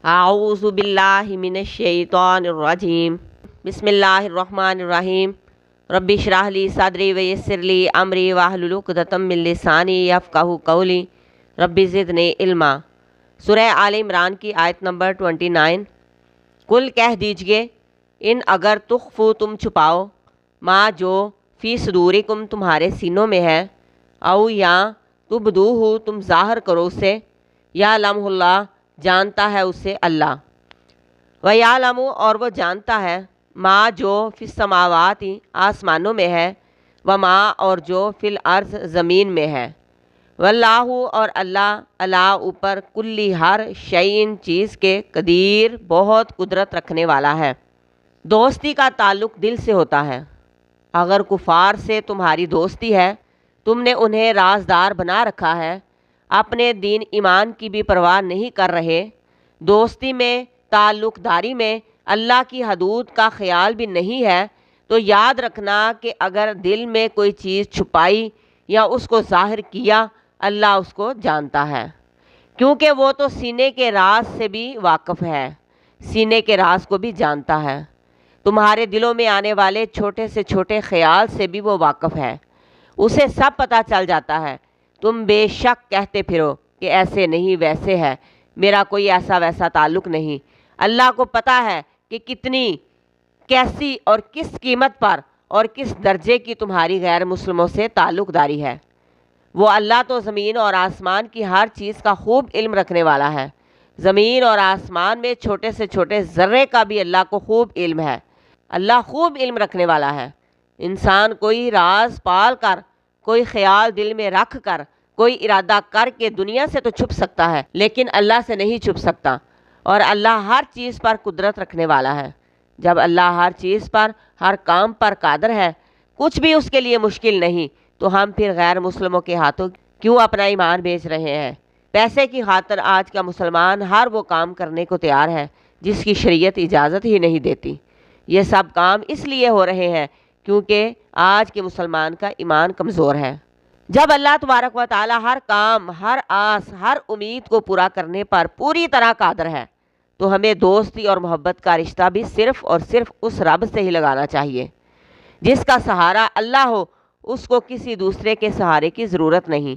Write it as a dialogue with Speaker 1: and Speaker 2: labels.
Speaker 1: اعوذ باللہ من الشیطان الرجیم بسم اللہ الرحمن الرحیم رب اشرح لی صدری ویسر لی امری واحلل عقدۃ من لسانی یفقہوا قولی رب زدنی علما۔ سورہ آل عمران کی آیت نمبر 29۔ کل کہہ دیجئے ان اگر تخفو تم چھپاؤ ما جو فی صدورکم تمہارے سینوں میں ہے، او یا تبدوہ تم ظاہر کرو اسے، یعلمہ اللہ جانتا ہے اسے اللہ، وَیعلمُ اور وہ جانتا ہے ما جو فی السماوات آسمانوں میں ہے، وما اور جو فی الارض زمین میں ہے، واللہ اور اللہ علی اوپر کلی ہر شیء چیز کے قدیر بہت قدرت رکھنے والا ہے۔ دوستی کا تعلق دل سے ہوتا ہے۔ اگر کفار سے تمہاری دوستی ہے، تم نے انہیں رازدار بنا رکھا ہے، اپنے دین ایمان کی بھی پرواہ نہیں کر رہے، دوستی میں تعلق داری میں اللہ کی حدود کا خیال بھی نہیں ہے، تو یاد رکھنا کہ اگر دل میں کوئی چیز چھپائی یا اس کو ظاہر کیا، اللہ اس کو جانتا ہے، کیونکہ وہ تو سینے کے راز سے بھی واقف ہے، سینے کے راز کو بھی جانتا ہے، تمہارے دلوں میں آنے والے چھوٹے سے چھوٹے خیال سے بھی وہ واقف ہے، اسے سب پتہ چل جاتا ہے۔ تم بے شک کہتے پھرو کہ ایسے نہیں ویسے ہے، میرا کوئی ایسا ویسا تعلق نہیں۔ اللہ کو پتہ ہے کہ کتنی، کیسی اور کس قیمت پر اور کس درجے کی تمہاری غیر مسلموں سے تعلق داری ہے۔ وہ اللہ تو زمین اور آسمان کی ہر چیز کا خوب علم رکھنے والا ہے۔ زمین اور آسمان میں چھوٹے سے چھوٹے ذرے کا بھی اللہ کو خوب علم ہے۔ اللہ خوب علم رکھنے والا ہے۔ انسان کوئی راز پال کر، کوئی خیال دل میں رکھ کر، کوئی ارادہ کر کے دنیا سے تو چھپ سکتا ہے، لیکن اللہ سے نہیں چھپ سکتا، اور اللہ ہر چیز پر قدرت رکھنے والا ہے۔ جب اللہ ہر چیز پر، ہر کام پر قادر ہے، کچھ بھی اس کے لیے مشکل نہیں، تو ہم پھر غیر مسلموں کے ہاتھوں کیوں اپنا ایمان بیچ رہے ہیں؟ پیسے کی خاطر آج کا مسلمان ہر وہ کام کرنے کو تیار ہے جس کی شریعت اجازت ہی نہیں دیتی۔ یہ سب کام اس لیے ہو رہے ہیں کیونکہ آج کے مسلمان کا ایمان کمزور ہے۔ جب اللہ تبارک و تعالی ہر کام، ہر آس، ہر امید کو پورا کرنے پر پوری طرح قادر ہے، تو ہمیں دوستی اور محبت کا رشتہ بھی صرف اور صرف اس رب سے ہی لگانا چاہیے جس کا سہارا اللہ ہو، اس کو کسی دوسرے کے سہارے کی ضرورت نہیں۔